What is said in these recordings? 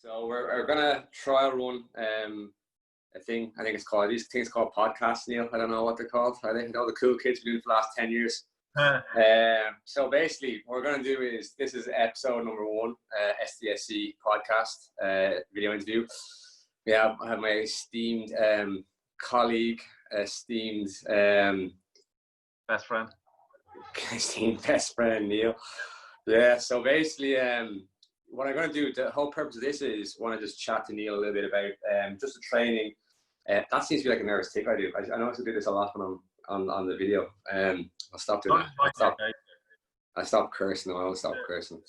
So we're gonna try run a thing. I think it's called these things called podcasts, Neil. I don't know what they're called. I think all the cool kids have been doing it for the last 10 years. So basically, what we're gonna do is this is episode number 1, SDSC podcast video interview. Yeah, I have my esteemed colleague, esteemed best friend, Neil. Yeah. So basically, what I'm going to do, the whole purpose of this is want to just chat to Neil a little bit about just the training. That seems to be like a nervous tick I do. I know I do this a lot when I'm on the video. I'll stop doing that. I stop cursing. I won't stop cursing.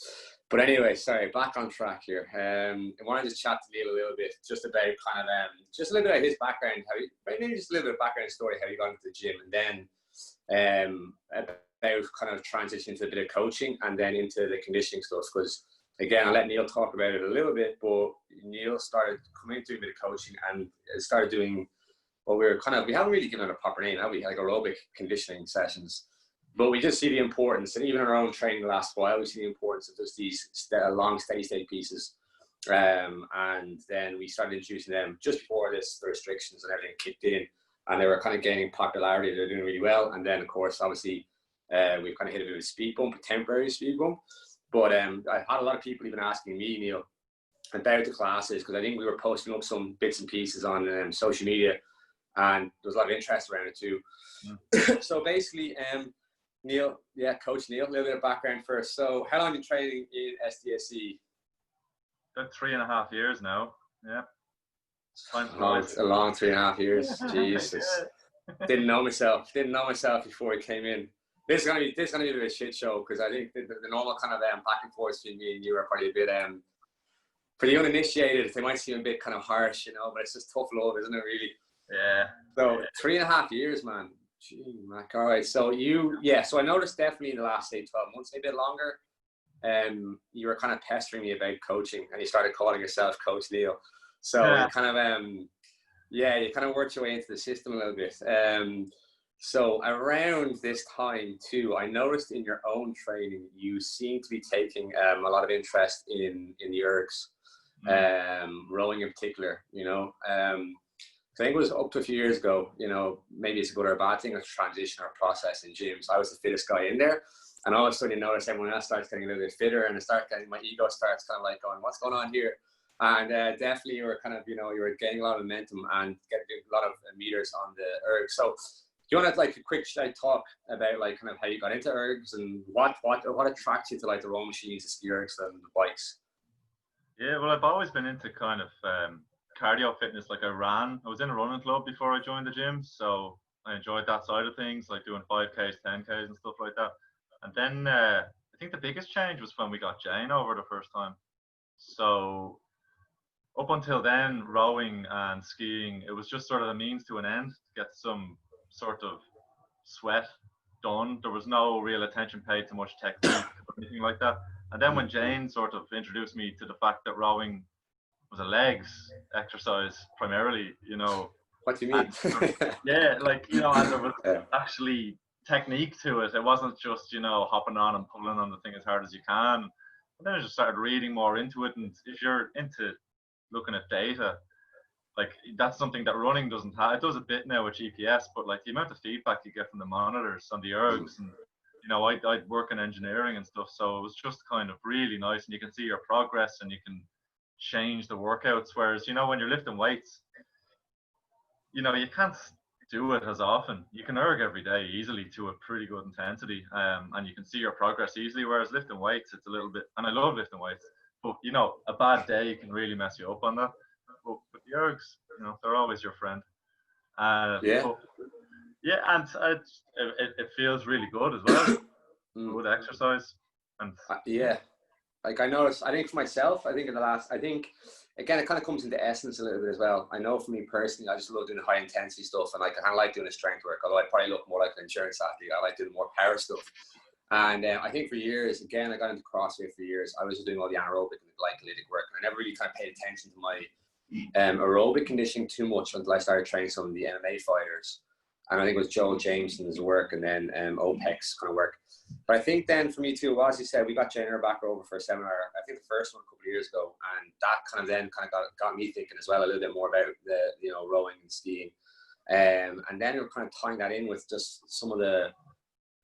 But anyway, sorry, back on track here. I want to just chat to Neil a little bit just about kind of just a little bit of his background, maybe just a little bit of background story, how he got into the gym, and then about kind of transition to a bit of coaching and then into the conditioning stuff. Because again, I'll let Neil talk about it a little bit, but Neil started coming into a bit of coaching and started doing what we haven't really given it a proper name, have we? Like aerobic conditioning sessions. But we just see the importance, and even in our own training the last while, we see the importance of just these long steady state pieces. And then we started introducing them just before the restrictions and everything kicked in, and they were kind of gaining popularity. They're doing really well. And then, of course, obviously, we've kind of hit a bit of a speed bump, a temporary speed bump. But I've had a lot of people even asking me, Neil, about the classes, because I think we were posting up some bits and pieces on social media, and there was a lot of interest around it too. Yeah. So basically, Neil, Coach Neal, a little bit of background first. So how long have you been training in SDSC? About 3.5 years now. Yeah. It's a long 3.5 years. Jesus. Didn't know myself before I came in. This is gonna be a bit of a shit show, because I think the normal kind of back and forth between me and you are probably a bit for the uninitiated. They might seem a bit kind of harsh, but it's just tough love, isn't it? Really. Yeah. So 3.5 years, man. Gee, Mac. All right. So so I noticed definitely in the last 12 months, maybe a bit longer, you were kind of pestering me about coaching, and you started calling yourself Coach Neal. So you kind of you kind of worked your way into the system a little bit. So around this time too, I noticed in your own training, you seem to be taking a lot of interest in the ergs, rowing in particular. I think it was up to a few years ago, maybe it's a good or a bad thing, a transition or process in gyms. I was the fittest guy in there, and all of a sudden you notice everyone else starts getting a little bit fitter, and my ego starts kind of like going, what's going on here? And definitely you were kind of, you were gaining a lot of momentum and getting a lot of meters on the ergs. So do you want to like a quick talk about like kind of how you got into ergs and what attracts you to like the row machines, the ski ergs and the bikes? Yeah, well, I've always been into kind of cardio fitness. Like I was in a running club before I joined the gym, so I enjoyed that side of things, like doing 5Ks, 10Ks and stuff like that. And then I think the biggest change was when we got Jane over the first time. So up until then, rowing and skiing, it was just sort of a means to an end to get some sort of sweat done. There was no real attention paid to much technique or anything like that. And then when Jane sort of introduced me to the fact that rowing was a legs exercise primarily, What do you mean? And there was actually technique to it. It wasn't just, hopping on and pulling on the thing as hard as you can. And then I just started reading more into it. And if you're into looking at data, like that's something that running doesn't have. It does a bit now with GPS, but like the amount of feedback you get from the monitors on the ergs, and I work in engineering and stuff, so it was just kind of really nice, and you can see your progress and you can change the workouts. Whereas when you're lifting weights, you can't do it as often. You can erg every day easily to a pretty good intensity, and you can see your progress easily. Whereas lifting weights, it's a little bit, and I love lifting weights, but a bad day can really mess you up on that. But with the ergs, they're always your friend. And it feels really good as well. Good exercise. And like I noticed, I think for myself, again, it kind of comes into essence a little bit as well. I know for me personally, I just love doing the high intensity stuff, and like I kind of like doing the strength work, although I probably look more like an endurance athlete. I like doing more power stuff. And I think for years, again, I got into CrossFit for years. I was doing all the anaerobic and the glycolytic work, and I never really kind of paid attention to my aerobic conditioning too much until I started training some of the MMA fighters. And I think it was Joel Jameson's work, and then OPEC's kind of work. But I think then for me too, as you said, we got Jenner back over for a seminar. I think the first one a couple of years ago, and that kind of got me thinking as well a little bit more about the rowing and skiing. And then we were kind of tying that in with just some of the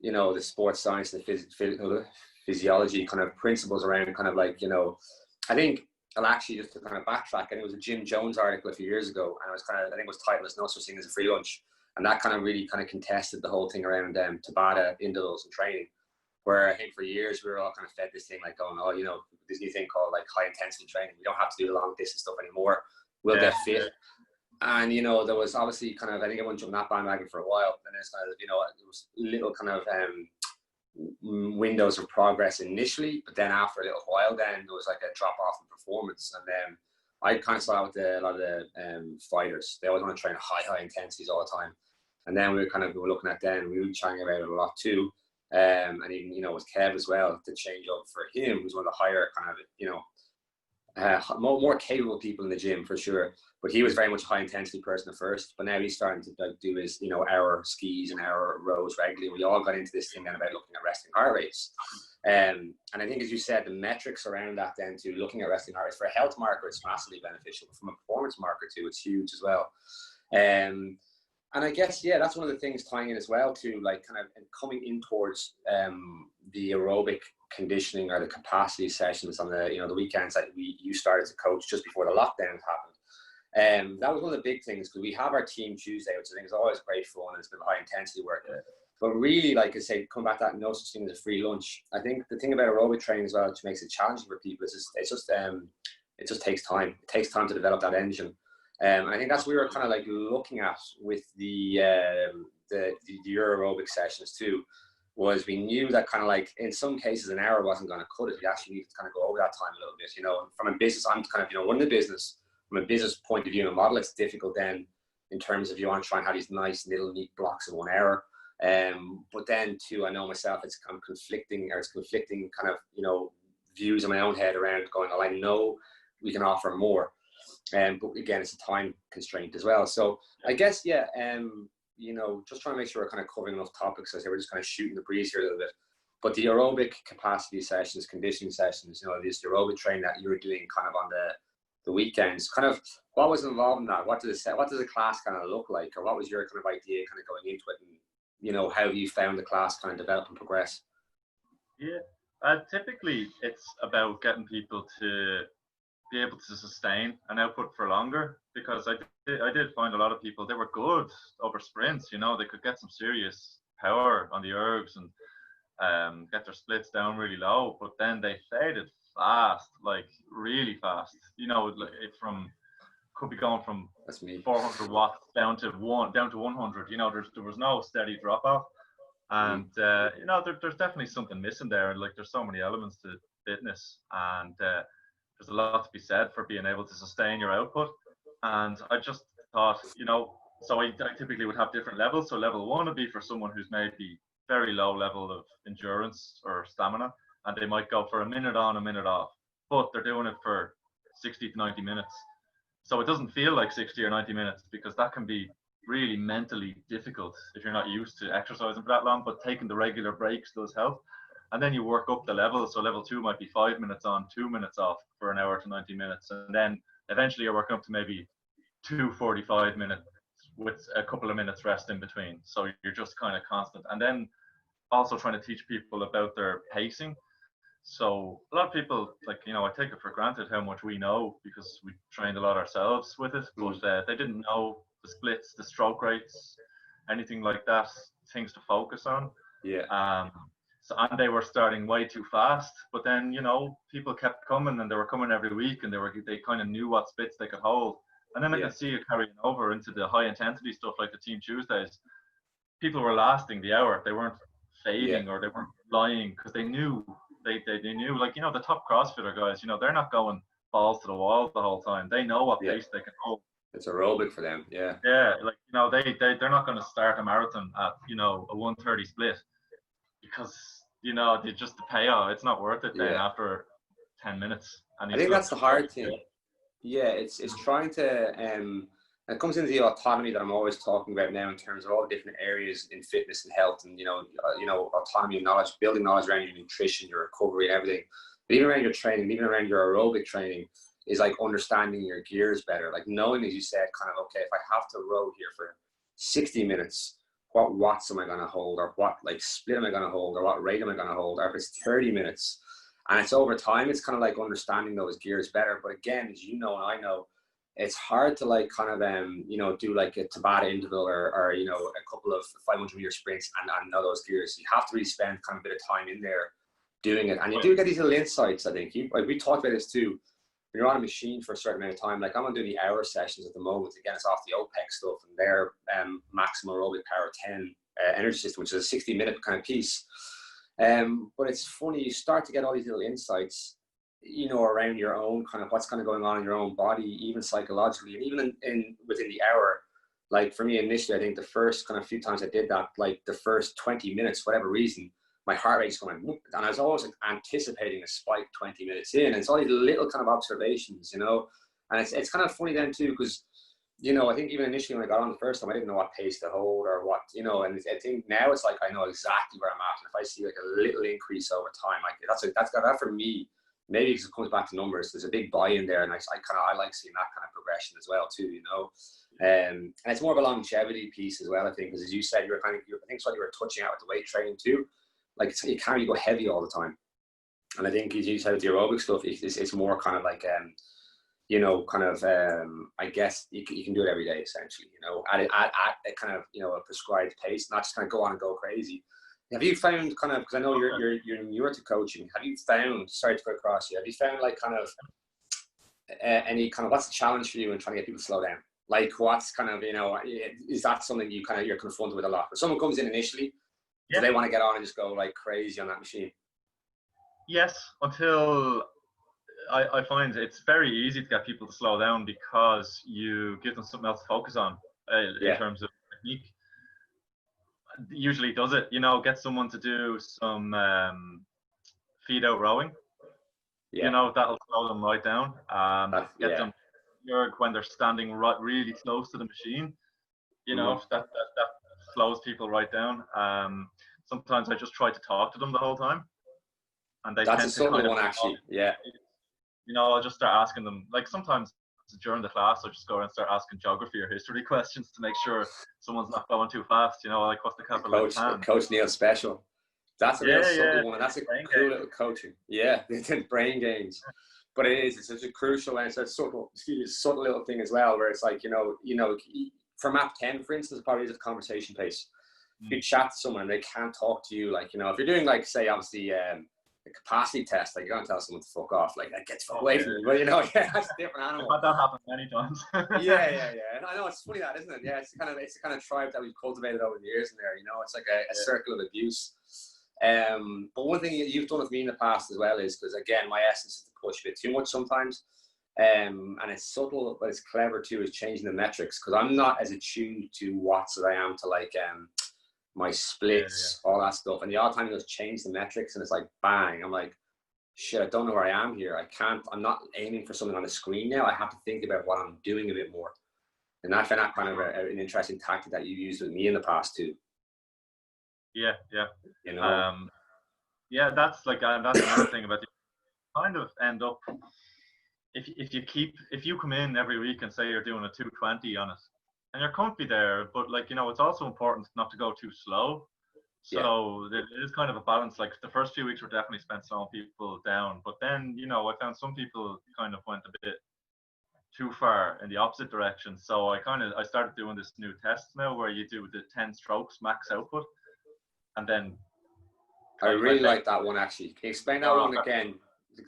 the sports science, the physiology kind of principles around kind of like I think I'll actually just to kind of backtrack. And it was a Jim Jones article a few years ago, and it was I think it was titled "No Such Thing as a Free Lunch," and that kind of really kind of contested the whole thing around Tabata intervals and training. Where I think for years we were all kind of fed this thing like going, this new thing called like high intensity training. We don't have to do the long distance stuff anymore. We'll get fit. And there was obviously kind of I think everyone jumped that bandwagon for a while, and it's kind of there was little kind of windows of progress initially, but then after a little while, then there was like a drop off in performance, and then I kind of saw with a lot of the fighters, they always want to train at high intensities all the time, and then we were looking at then we were chatting about it a lot too. And even with Kev as well, to change up for him, who's one of the higher kind of more capable people in the gym for sure. But he was very much a high intensity person at first, but now he's starting to do his hour skis and hour rows regularly. We all got into this thing then about looking at resting heart rates, and I think as you said, the metrics around that then to looking at resting heart rates for a health marker, it's massively beneficial. But from a performance marker too, it's huge as well. And I guess, that's one of the things tying in as well to like kind of coming in towards the aerobic conditioning or the capacity sessions on the, the weekends that you started to coach just before the lockdowns happened. That was one of the big things because we have our team Tuesday, which I think is always great fun and it's been high intensity work. But really, like I say, come back to that no such thing as a free lunch. I think the thing about aerobic training as well, which makes it challenging for people, is it just takes time. It takes time to develop that engine. And I think that's what we were kind of like looking at with the aerobic sessions too, was we knew that kind of like in some cases an hour wasn't going to cut it. You actually need to kind of go over that time a little bit. From a business, I'm kind of running the business from a business point of view and a model. It's difficult then in terms of you want to try and have these nice little neat blocks of 1 hour. But then too, I know myself, it's kind of conflicting kind of views in my own head around going, I know we can offer more. But again, it's a time constraint as well. So I guess, just trying to make sure we're kind of covering enough topics. I say we're just kind of shooting the breeze here a little bit. But the aerobic capacity sessions, conditioning sessions, this aerobic training that you were doing kind of on the weekends, kind of what was involved in that? What does a class kind of look like? Or what was your kind of idea kind of going into it? And, how you found the class kind of develop and progress? Yeah, typically it's about getting people to be able to sustain an output for longer, because I did find a lot of people, they were good over sprints, they could get some serious power on the ergs and get their splits down really low, but then they faded fast, like really fast, it could be going from 400 watts down to 100, there was no steady drop off. And there's definitely something missing there. Like there's so many elements to fitness, and there's a lot to be said for being able to sustain your output. And I just thought, so I typically would have different levels. So level 1 would be for someone who's maybe very low level of endurance or stamina, and they might go for a minute on, a minute off, but they're doing it for 60 to 90 minutes. So it doesn't feel like 60 or 90 minutes, because that can be really mentally difficult if you're not used to exercising for that long, but taking the regular breaks does help. And then you work up the level. So level 2 might be 5 minutes on, 2 minutes off for an hour to 90 minutes. And then eventually you're working up to maybe 2 45 minutes with a couple of minutes rest in between. So you're just kind of constant. And then also trying to teach people about their pacing. So a lot of people, like, I take it for granted how much we know because we trained a lot ourselves with it, but they didn't know the splits, the stroke rates, anything like that, things to focus on. Yeah. And they were starting way too fast, but then people kept coming, and they were coming every week, and they kind of knew what splits they could hold. And then I could see it carrying over into the high intensity stuff like the Team Tuesdays. People were lasting the hour; they weren't fading or they weren't lying, because they knew they knew, like the top CrossFitter guys, they're not going balls to the wall the whole time. They know what pace they can hold. It's aerobic for them. Yeah, like they're not going to start a marathon at a 1:30 split, because just the payoff, it's not worth it then after 10 minutes. And I think that's the hard thing. Yeah, it's trying to And it comes into the autonomy that I'm always talking about now in terms of all the different areas in fitness and health, and autonomy of knowledge, building knowledge around your nutrition, your recovery, and everything. But even around your training, even around your aerobic training, is like understanding your gears better. Like knowing, as you said, kind of, okay, if I have to row here for 60 minutes, what watts am I going to hold, or what like split am I going to hold, or what rate am I going to hold, or if it's 30 minutes. And it's over time, it's kind of like understanding those gears better. But again, as you know, and I know, it's hard to like kind of, do like a Tabata interval or a couple of 500-meter sprints and know those gears. You have to really spend kind of a bit of time in there doing it. And you do get these little insights, I think. Like we talked about this too. When you're on a machine for a certain amount of time, like I'm on doing the hour sessions at the moment. Again, it's off the OPEC stuff and their maximum aerobic power 10 energy system, which is a 60-minute kind of piece. But it's funny, you start to get all these little insights, around your own kind of what's kind of going on in your own body, even psychologically, and even in within the hour. Like for me initially, I think the first kind of few times I did that, like the first 20 minutes, for whatever reason, my heart rate's going whoop, and I was always anticipating a spike 20 minutes in. And it's all these little kind of observations, and it's kind of funny then too, because I think even initially when I got on the first time, I didn't know what pace to hold or what, and I think now it's like I know exactly where I'm at. And if I see like a little increase over time, like that for me, maybe because it comes back to numbers, there's a big buy-in there, and I like seeing that kind of progression as well too, and it's more of a longevity piece as well, I think, because as you said, I think it's what you were touching out with the weight training too. Like you can't really go heavy all the time, and I think as you said with the aerobic stuff, it's more kind of like I guess you can do it every day essentially, at a kind of a prescribed pace, not just kind of go on and go crazy. Have you found kind of, because I know you're newer to coaching, have you found, sorry to go across you, have you found like kind of any kind of, what's the challenge for you in trying to get people to slow down? Like what's kind of, is that something you're confronted with a lot? When someone comes in initially, do they want to get on and just go like crazy on that machine? Yes, until I find it's very easy to get people to slow down because you give them something else to focus on in terms of technique. Usually does it, get someone to do some feed out rowing. That'll slow them right down. Get them when they're standing really close to the machine. That slows people right down. Sometimes I just try to talk to them the whole time, and they that's tend a subtle to one actually. I'll just start asking them, like sometimes during the class I'll just go and start asking geography or history questions to make sure someone's not going too fast, like what's the capital of Japan? Coach Neal special. That's a real subtle one, and that's a cool little coaching. Yeah, brain games. But it's such a crucial, and it's a subtle little thing as well, where it's like, for map 10, for instance, probably is a conversation pace. If you chat to someone and they can't talk to you, like, if you're doing like, say, obviously, a capacity test, like, you can't tell someone to fuck off, like, that gets away from you. But that's a different animal. I've had that happen many times. yeah. And I know it's funny that, isn't it? Yeah, it's the kind of tribe that we've cultivated over the years in there. It's like a circle of abuse. But one thing you've done with me in the past as well is, because again, my essence is to push a bit too much sometimes. And it's subtle, but it's clever too, is changing the metrics, because I'm not as attuned to watts as I am to like my splits, all that stuff. And the odd time you just change the metrics and it's like bang, I'm like, shit, I don't know where I am here. I'm not aiming for something on the screen now. I have to think about what I'm doing a bit more. And I find that kind of an interesting tactic that you used with me in the past too. Yeah. That's like that's another thing about you kind of end up, if you come in every week and say you're doing a 220 on it and you're comfy there, but like it's also important not to go too slow. So it is kind of a balance. Like the first few weeks were definitely spent slowing people down, but then I found some people kind of went a bit too far in the opposite direction. So I started doing this new test now where you do the 10 strokes max output, and then I really like that one actually. Can you explain that one again?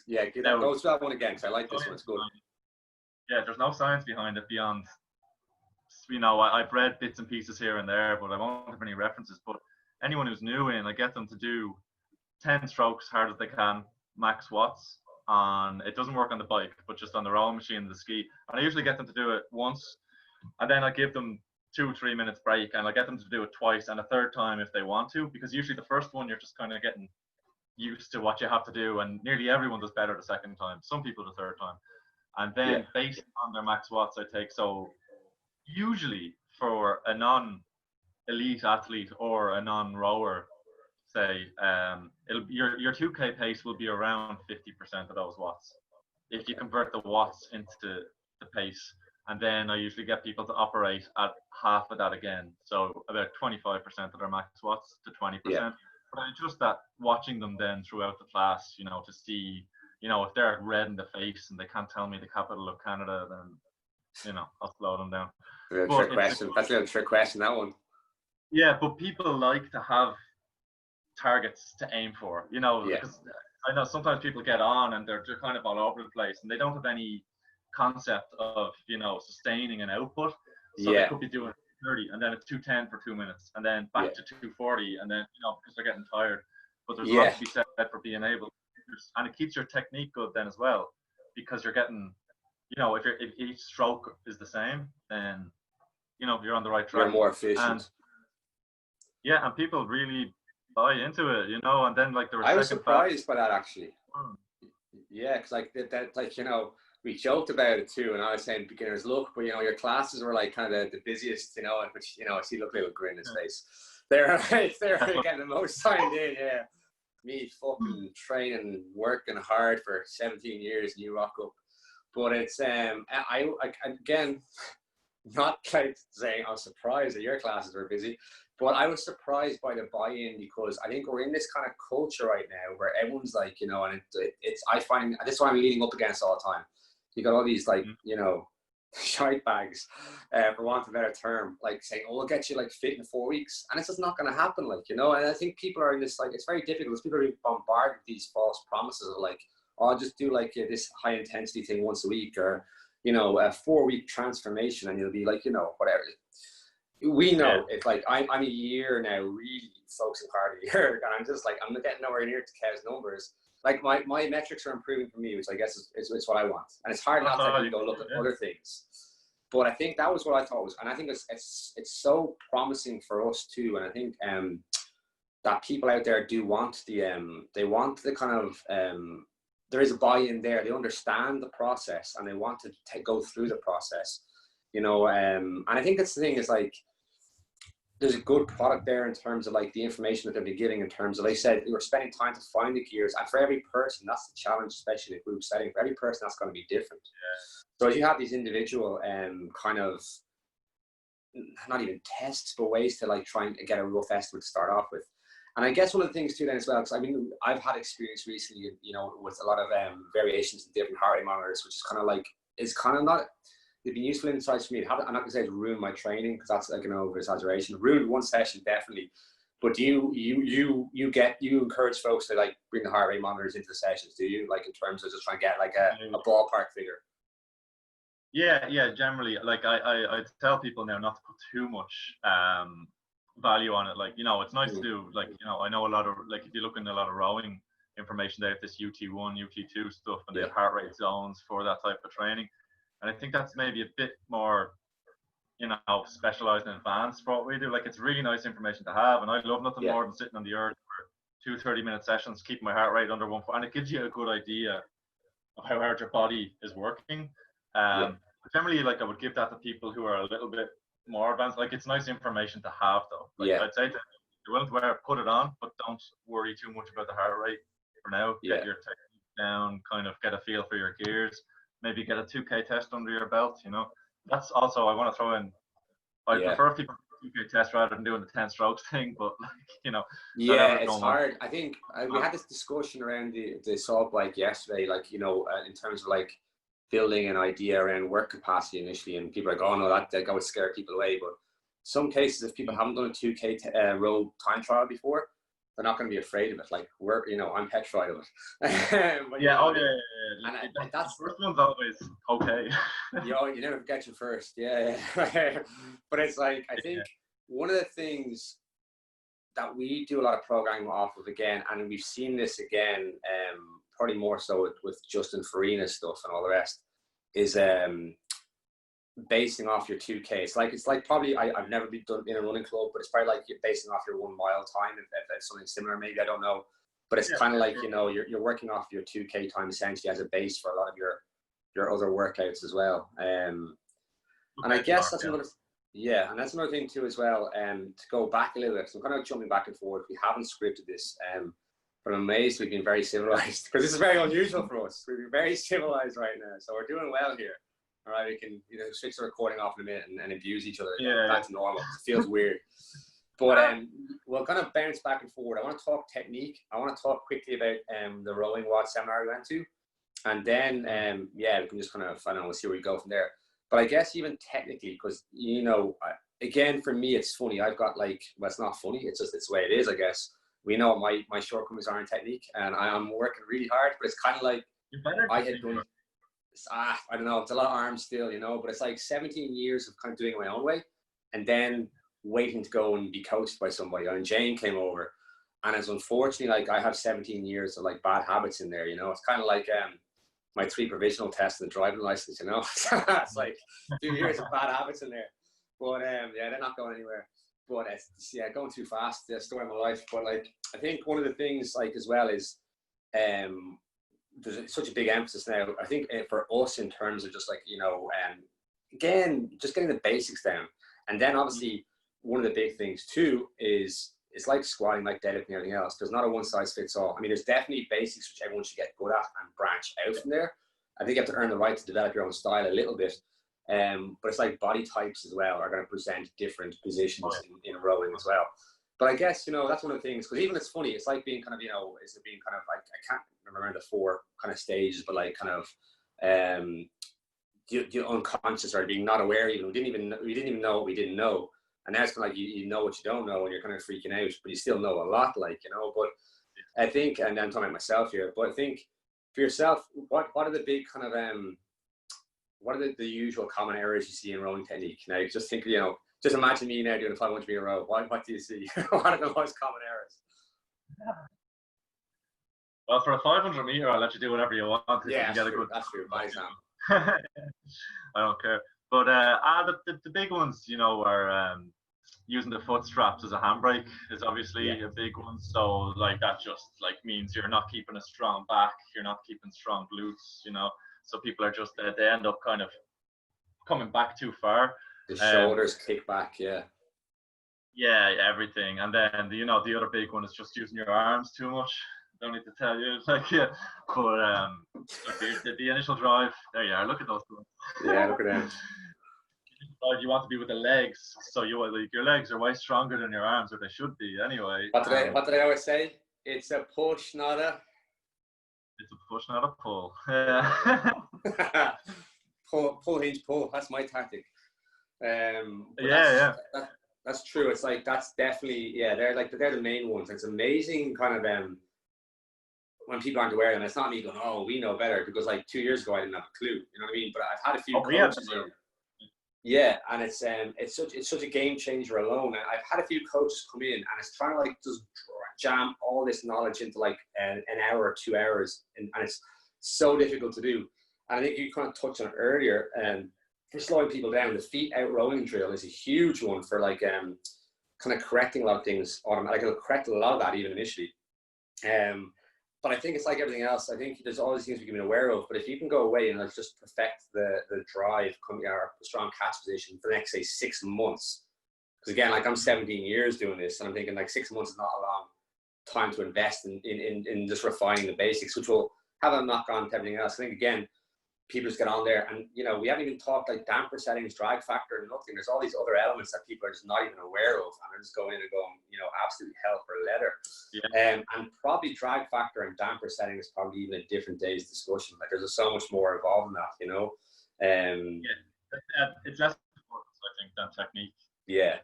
Yeah, go to that one again, because I like this one. It's good. Yeah, there's no science behind it beyond, I've read bits and pieces here and there, but I won't have any references. But anyone who's new in, I get them to do 10 strokes hard as they can, max watts. It doesn't work on the bike, but just on the rowing machine, the ski. And I usually get them to do it once, and then I give them 2-3 minutes break, and I get them to do it twice and a third time if they want to, because usually the first one you're just kind of getting used to what you have to do, and nearly everyone does better the second time, some people the third time. And then based on their max watts I take, so usually for a non-elite athlete or a non-rower, say, your 2K pace will be around 50% of those watts. If you convert the watts into the pace, and then I usually get people to operate at half of that again, so about 25% of their max watts to 20%. Yeah. But I just that watching them then throughout the class, you know, to see, you know, if they're red in the face and they can't tell me the capital of Canada, then, you know, I'll slow them down. That's a little trick question, that one. Yeah, but people like to have targets to aim for, you know, Yeah. because I know sometimes people get on and they're kind of all over the place and they don't have any concept of, you know, sustaining an output. So they could be doing 30 and then it's 210 for 2 minutes and then back to 240 and then, you know, because they're getting tired. But there's a lot to be said for being able to, and it keeps your technique good then as well, because you're getting, you know, if each stroke is the same, then, you know, you're on the right track. You're more efficient. And people really buy into it, you know, and then like there was I was surprised by that actually. Yeah, because like that, like, you know, we joked about it too, and I was saying beginners look, but you know, your classes were like kind of the busiest, you know, which, you know, I see look like a grin in his face. They're getting the most signed in, yeah. Me fucking training, working hard for 17 years, and you rock up. But it's I again, not like saying I'm surprised that your classes were busy, but I was surprised by the buy-in, because I think we're in this kind of culture right now where everyone's like, you know, and it's I find this is what I'm leading up against all the time. You got all these like, you know, shite bags, for want of a better term, like saying, "Oh, we'll get you like fit in 4 weeks," and it's just not going to happen, like, you know. And I think people are in this, like, it's very difficult because people are being bombarded with these false promises of like, "Oh, I'll just do like this high intensity thing once a week," or, you know, a 4-week transformation, and you'll be like, you know, whatever. We know it's like I'm a year now really focusing hard a year, and I'm just like, I'm getting nowhere near to Kev's numbers. Like my metrics are improving for me, which I guess is what I want. And it's hard not to go look at other things. But I think that was what I thought was, and I think it's so promising for us too. And I think that people out there do want they want the kind of there is a buy-in there. They understand the process and they want to go through the process, you know. And I think that's the thing, is like, there's a good product there in terms of like the information that they'll be giving, in terms of, like I said, we're spending time to find the gears, and for every person, that's the challenge, especially in a group setting. For every person, that's going to be different. So as you have these individual kind of, not even tests, but ways to like try and get a rough estimate to start off with. And I guess one of the things too then as well, because I mean, I've had experience recently, you know, with a lot of variations in different heart rate monitors, which is kind of like, it's kind of not, they've been useful insights for me. I'm not gonna say it's ruined my training, because that's like an over exaggeration. Ruined one session, definitely. But do you encourage folks to like bring the heart rate monitors into the sessions? Do you, like, in terms of just trying to get like a ballpark figure? Yeah, generally, like I tell people now not to put too much value on it. Like, you know, it's nice to do, like, you know, I know a lot of, like, if you look in a lot of rowing information, they have this UT1, UT2 stuff, and they have heart rate zones for that type of training. And I think that's maybe a bit more, you know, specialized and advanced for what we do. Like, it's really nice information to have, and I love nothing more than sitting on the earth for 2 30-minute sessions, keeping my heart rate under 1, and it gives you a good idea of how hard your body is working. Generally, like, I would give that to people who are a little bit more advanced. Like, it's nice information to have, though. Like, I'd say that if you're willing to wear it, put it on, but don't worry too much about the heart rate for now. Get your technique down, kind of get a feel for your gears, maybe get a 2K test under your belt, you know. That's also, I want to throw in, I prefer people do 2K test rather than doing the 10 strokes thing, but, like, you know. It's hard. I think we had this discussion around the assault bike yesterday, like, you know, in terms of like building an idea around work capacity initially, and people are like, oh no, that would scare people away. But some cases, if people haven't done a 2K row time trial before, they're not going to be afraid of it. Like, you know, I'm petrified of it. But, and that's the first one's always okay. you never forget your first. But it's like, I think one of the things that we do a lot of programming off of, again, and we've seen this again, probably more so with Justin Farina's stuff and all the rest, is basing off your 2K. It's like probably, I've never been done in a running club, but it's probably like you're basing off your 1 mile time, if it's something similar, maybe, I don't know. But it's kind of like, you know, you're working off your 2K time essentially as a base for a lot of your other workouts as well. And I guess that's another, Yeah, and that's another thing too as well. To go back a little bit, so I'm kind of jumping back and forth. We haven't scripted this, but I'm amazed we've been very civilized because this is very unusual for us. We've been very civilized right now, so we're doing well here. All right, we can switch the recording off in a minute and abuse each other. Yeah, back to normal. It feels weird, but we'll kind of bounce back and forward. I want to talk technique. I want to talk quickly about the rowing WOD seminar we went to, and then we can just kind of we'll see where we go from there. But I guess even technically, because, again, for me, it's funny. I've got it's not funny. It's just, it's the way it is, I guess. We know what my shortcomings are in technique, and I'm working really hard, but it's kind of like I had done, I don't know, it's a lot of arms still, but it's like 17 years of kind of doing it my own way, and then waiting to go and be coached by somebody. And Jane came over, and it's unfortunately, I have 17 years of bad habits in there, It's kind of like, my 3 provisional tests and the driving license, it's like 2 years of bad habits in there. But they're not going anywhere. But it's going too fast. The story of my life. But I think one of the things as well is there's such a big emphasis now. I think for us in terms of just again, just getting the basics down, and then obviously one of the big things too is it's like squatting, like deadlifting, and everything else. There's not a one size fits all. I mean, there's definitely basics which everyone should get good at and branch out from there. I think you have to earn the right to develop your own style a little bit. But it's like body types as well are going to present different positions in rowing as well. But I guess, that's one of the things, because even it's funny, it's like being kind of, is it being kind of I can't remember the 4 kind of stages, but the unconscious or being not aware even. We didn't even know what we didn't know. And now it's kind of you know what you don't know, and you're kind of freaking out, but you still know a lot, But I think, and I'm talking about myself here, but I think for yourself, what are the big kind of, what are the usual common errors you see in rowing technique? Now, just think, just imagine me now doing a 500 meter row. What do you see? What are the most common errors? Well, for a 500 meter, I'll let you do whatever you want. Yeah, that's true. Bye, Sam. I don't care. But the big ones, are using the foot straps as a handbrake is obviously a big one. So that just means you're not keeping a strong back, you're not keeping strong glutes, So people are just they end up kind of coming back too far. The shoulders kick back, yeah. Yeah, everything. And then the other big one is just using your arms too much. Don't need to tell you, but the initial drive. There you are. Look at those ones. Yeah, look at them. You want to be with the legs, so your legs are way stronger than your arms, or they should be anyway. What did I always say? It's a push, not a. It's a push, not a pull. Yeah. pull, hinge, pull. That's my tactic. That's true. It's that's definitely they're the main ones. It's amazing, kind of when people aren't aware of them. It's not me going, oh, we know better, because 2 years ago I didn't have a clue. You know what I mean? But I've had a few coaches in. Yeah, and it's such a game changer alone. And I've had a few coaches come in, and it's trying to just jam all this knowledge into an hour or 2 hours, and it's so difficult to do. And I think you kind of touched on it earlier. For slowing people down, the feet out rowing drill is a huge one for kind of correcting a lot of things. It'll correct a lot of that even initially. But I think it's like everything else. I think there's all these things we can be aware of. But if you can go away and just perfect the drive, or the strong catch position for the next, say, 6 months. Because again, I'm 17 years doing this, and I'm thinking 6 months is not a long time to invest in just refining the basics, which will have a knock on to everything else. I think again, people just get on there, and we haven't even talked damper settings, drag factor, nothing. There's all these other elements that people are just not even aware of, and they're just going in and going, absolutely hell for leather. Yeah. And probably drag factor and damper setting is probably even a different day's discussion. There's just so much more involved in that, it's less important, I think, than technique. Yeah,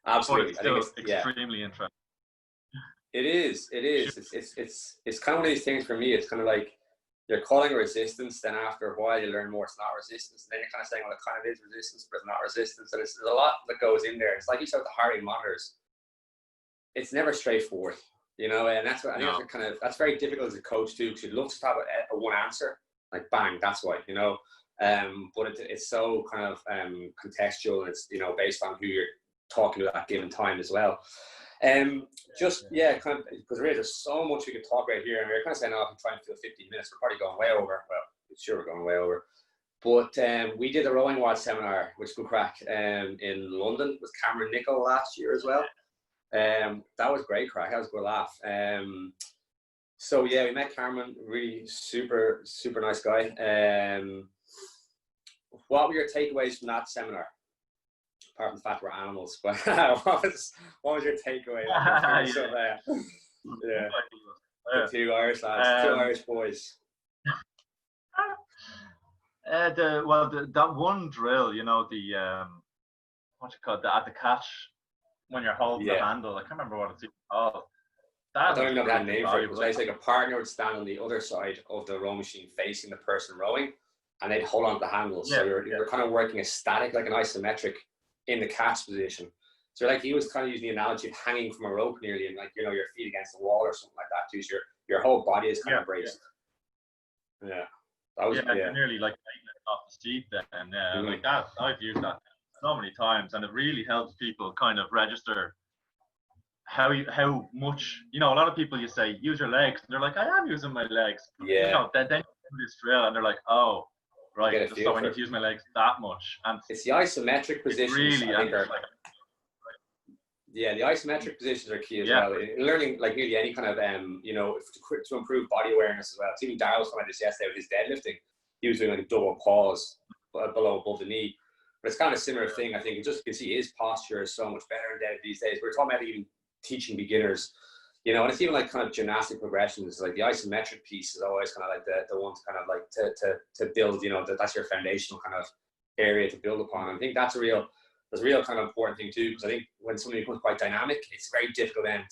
absolutely. But it's still extremely interesting. It is. It's kind of one of these things for me. It's kind of you're calling a resistance, then after a while you learn more it's not resistance, and then you're kind of saying, well, it kind of is resistance, but it's not resistance. And there's a lot that goes in there. It's like you said with the heart rate monitors. It's never straightforward, and that's what I think. That's very difficult as a coach too, because you'd love to have a one answer, bang, that's why, but it's so kind of contextual, and it's based on who you're talking to at that given time as well. Kind of, because really there's so much we could talk about here, and we're kind of saying, oh, if we try and fill 15 minutes, we're probably going way over. Well, sure, we're going way over. But we did the rowing watch seminar, which was good crack, in London with Cameron Nichol last year as well. That was great crack. That was a good laugh. So yeah, we met Cameron, really super, super nice guy. What were your takeaways from that seminar? Apart from the fact we're animals, but what was your takeaway? Yeah, the two Irish lads, two Irish boys. That one drill, you know, the what you call it, at the catch when you're holding the handle. I can't remember what it's called. I don't even know that name for it. But it's like a partner would stand on the other side of the row machine facing the person rowing, and they'd hold on to the handle. Yeah, so you're kind of working a static, like an isometric, in the catch position. So like he was kind of using the analogy of hanging from a rope nearly, and like, you know, your feet against the wall or something like that too. So your whole body is kind of braced. Yeah. That was nearly like taking it off the seat then. Like that, I've used that so many times, and it really helps people kind of register how much, you know, a lot of people, you say use your legs, and they're like, I am using my legs. Yeah. You know, then you do this drill and they're like, oh, right, so I need to use my legs that much. And it's the isometric positions. Really, I think are, the isometric positions are key as well. In learning, like nearly any kind of, you know, to improve body awareness as well. Even Darryl was talking about this yesterday with his deadlifting. He was doing like a double pause above the knee. But it's kind of a similar thing. I think you can see his posture is so much better in dead these days. We're talking about even teaching beginners, you know, and it's even like kind of gymnastic progressions. Like the isometric piece is always kind of like the one to kind of like to build, you know, that's your foundational kind of area to build upon. And I think that's a real kind of important thing too, because I think when somebody becomes quite dynamic, it's very difficult then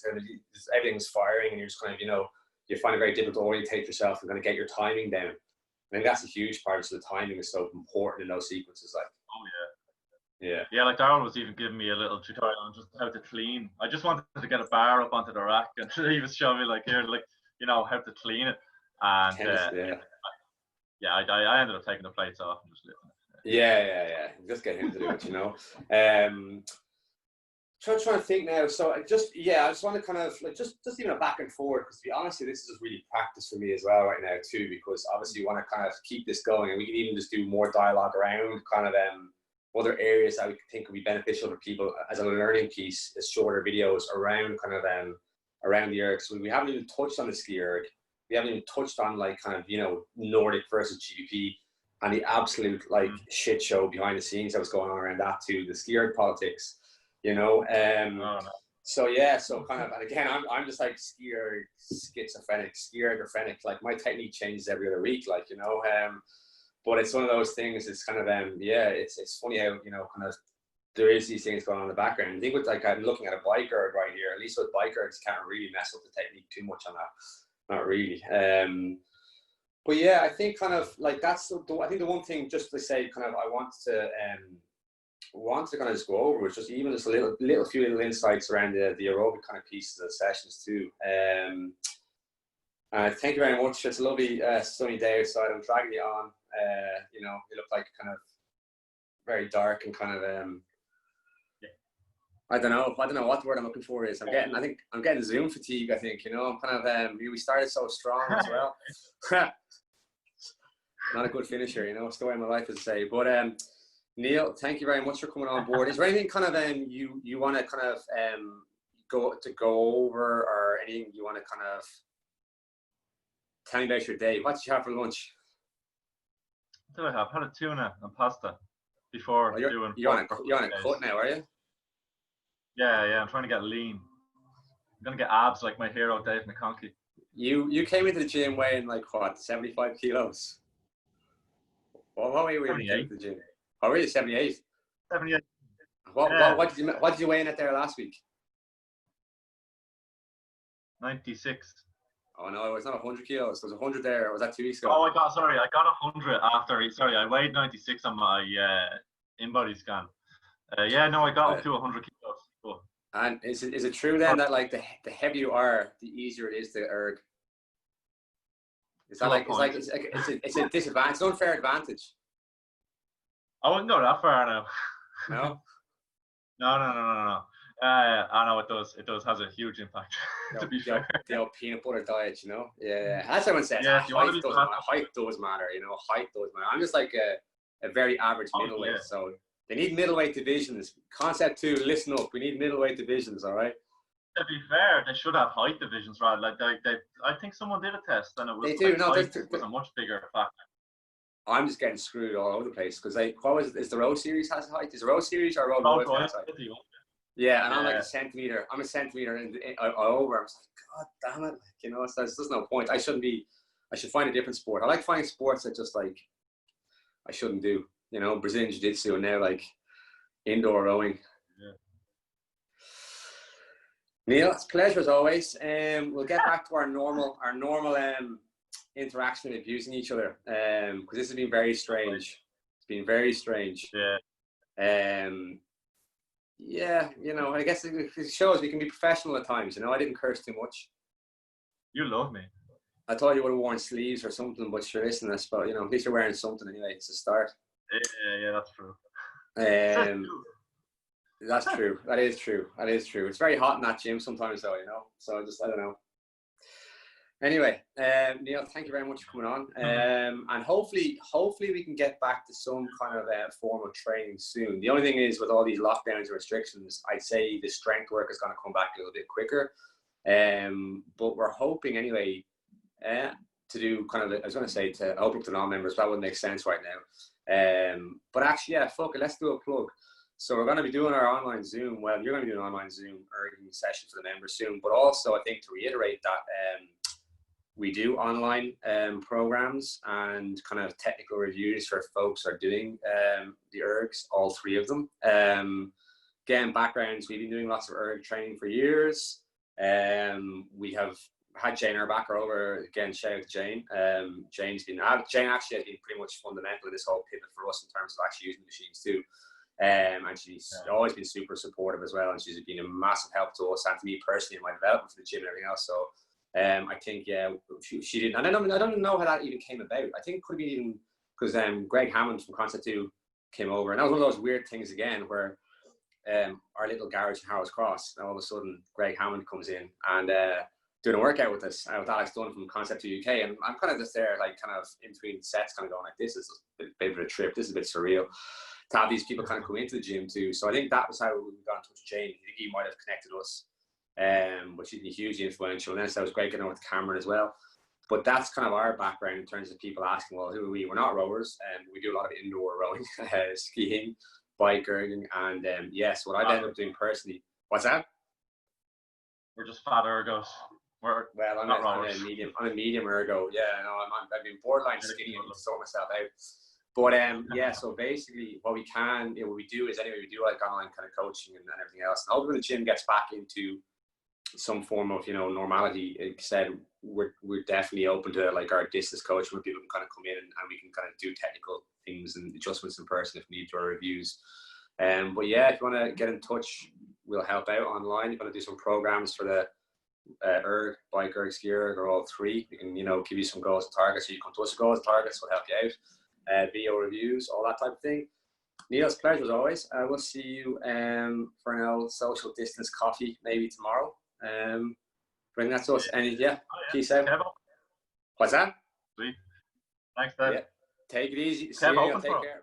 everything's firing, and you're just kind of, you know, you find it very difficult to orientate yourself and kind of get your timing down. I think that's a huge part. So the timing is so important in those sequences. Like, yeah, like Darryl was even giving me a little tutorial on just how to clean. I just wanted to get a bar up onto the rack, and he was showing me like, here, like, you know, how to clean it. And I ended up taking the plates off and just lifting it. Yeah. Just get him to do it, you know. Trying to think now. So I just want to kind of like just even a back and forward, because to be honest, this is just really practice for me as well right now too, because obviously you want to kind of keep this going, and we can even just do more dialogue around kind of other areas that we think would be beneficial for people as a learning piece, is shorter videos around kind of around the erg. So we haven't even touched on the ski erg. We haven't even touched on like kind of, you know, Nordic versus GBP and the absolute like shit show behind the scenes that was going on around that too, the ski erg politics, you know. So kind of, and again, I'm just like ski erg schizophrenic, ski ergophrenic. Like my technique changes every other week, like, you know. But it's one of those things. It's kind of it's funny how, you know, kind of there is these things going on in the background. I think with like, I'm looking at a bike erg right here. At least with bike ergs, can't really mess up the technique too much on that. Not really. But yeah, I think kind of like I think the one thing just to say kind of I want to kind of just go over was just even just a few little insights around the aerobic kind of pieces of the sessions too. Thank you very much. It's a lovely sunny day outside. I'm dragging you on. You know, you look like kind of very dark and kind of I don't know what the word I'm looking for is. I think I'm getting Zoom fatigue. I think, you know, I'm kind of we started so strong as well. Not a good finisher, you know. It's the way my life is, to say. But Neal, thank you very much for coming on board. Is there anything kind of you want to kind of go over, or anything you want to kind of tell me about your day? What did you have for lunch? What did I have? I had a tuna and pasta before doing. You're on a cut now, are you? Yeah. I'm trying to get lean. I'm gonna get abs like my hero Dave McConkey. You came into the gym weighing like what, 75 kilos? What weight were you in the gym? Oh, really? 78? 78. What did you weigh in at there last week? 96. Oh no, it's not 100 kilos. There was 100 there. Or was that 2 weeks ago? Oh, I got 100 after. Sorry, I weighed 96 on my in-body scan. I got up to 100 kilos. Cool. And is it true then that like the heavier you are, the easier it is to erg? Is that like it's a disadvantage? It's an unfair advantage. I wouldn't go that far now. No. No. I know it does. It does has a huge impact. To be fair, the old peanut butter diet, you know. Yeah. That's what everyone says. Yeah, height does matter. You know, height does matter. I'm just like a very average middleweight. Yeah. So they need middleweight divisions. Concept 2, listen up. We need middleweight divisions, all right? To be fair, they should have height divisions, right? Like I think someone did a test, and it was They do. like No, height was a much bigger factor. I'm just getting screwed all over the place because what was it? Is the Road Series has height? Is the Road Series or Road Royalty has height? Yeah, and I'm like a centimeter. I'm a centimeter over. I'm just like, God damn it! You know, there's no point. I should find a different sport. I like finding sports that just like I shouldn't do. You know, Brazilian Jiu-Jitsu and now like indoor rowing. Yeah. Neil, it's a pleasure as always. We'll get back to our normal interaction with abusing each other because this has been very strange. It's been very strange. Yeah. Yeah, you know, I guess it shows we can be professional at times. You know, I didn't curse too much. You love me. I thought you would have worn sleeves or something, but sure, listen, but you know, at least you're wearing something anyway. It's a start. Yeah, that's true. That's true. That is true. It's very hot in that gym sometimes, though. You know, so I don't know. Anyway, Neil, thank you very much for coming on, and hopefully we can get back to some kind of form of training soon. The only thing is, with all these lockdowns and restrictions, I'd say the strength work is going to come back a little bit quicker. But we're hoping anyway to do kind of, I was going to say to open up to non-members, but that wouldn't make sense right now. But actually, yeah, fuck it, let's do a plug. So we're going to be doing our online Zoom. Well, you're going to be doing an online Zoom erging session for the members soon. But also, I think to reiterate that we do online programs and kind of technical reviews for folks who are doing the ergs, all three of them. Again, backgrounds, we've been doing lots of erg training for years. We have had Jane Erbacher over. Again, shout out to Jane. Jane actually has been pretty much fundamental in this whole pivot for us in terms of actually using machines too. And she's always been super supportive as well, and she's been a massive help to us and to me personally in my development for the gym and everything else. So I think she didn't, and I don't know how that even came about. I think it could be even because Greg Hammond from Concept 2 came over, and that was one of those weird things again where our little garage in Harrows Cross, and all of a sudden Greg Hammond comes in and doing a workout with us, with Alex Dunn from Concept 2 UK, and I'm kind of just there like kind of in between sets kind of going like, this is a bit of a trip, this is a bit surreal to have these people kind of come into the gym too. So I think that was how we got in touch with Jane. I think he might have connected us, but she's been hugely influential. And then so it was great getting on with Cameron as well. But that's kind of our background in terms of people asking, well, who are we? We're not rowers, and we do a lot of indoor rowing, skiing, bike erging, and yes, what I've ended up doing personally. What's that? We're just fat ergos. I'm a medium ergo. Yeah, no, I've been borderline skinny and sort myself out. But yeah, so basically what we do is anyway, we do like online kind of coaching and everything else. And hopefully the gym gets back into some form of, you know, normality. Like I said, we're definitely open to like our distance coaching where people can kind of come in and we can kind of do technical things and adjustments in person if need to, our reviews. But yeah, if you want to get in touch, we'll help out online. You're going to do some programs for the erg, bike erg, ski erg, or all three. We can, you know, give you some goals and targets. So you come to us with goals and targets, we'll help you out. Video reviews, all that type of thing. Neil, it's a pleasure as always. We'll see you for an old social distance coffee maybe tomorrow. Bring that to us. And yeah, peace out. What's that? Sweet. Thanks, Dave. Yeah. Take it easy. See you. Take care.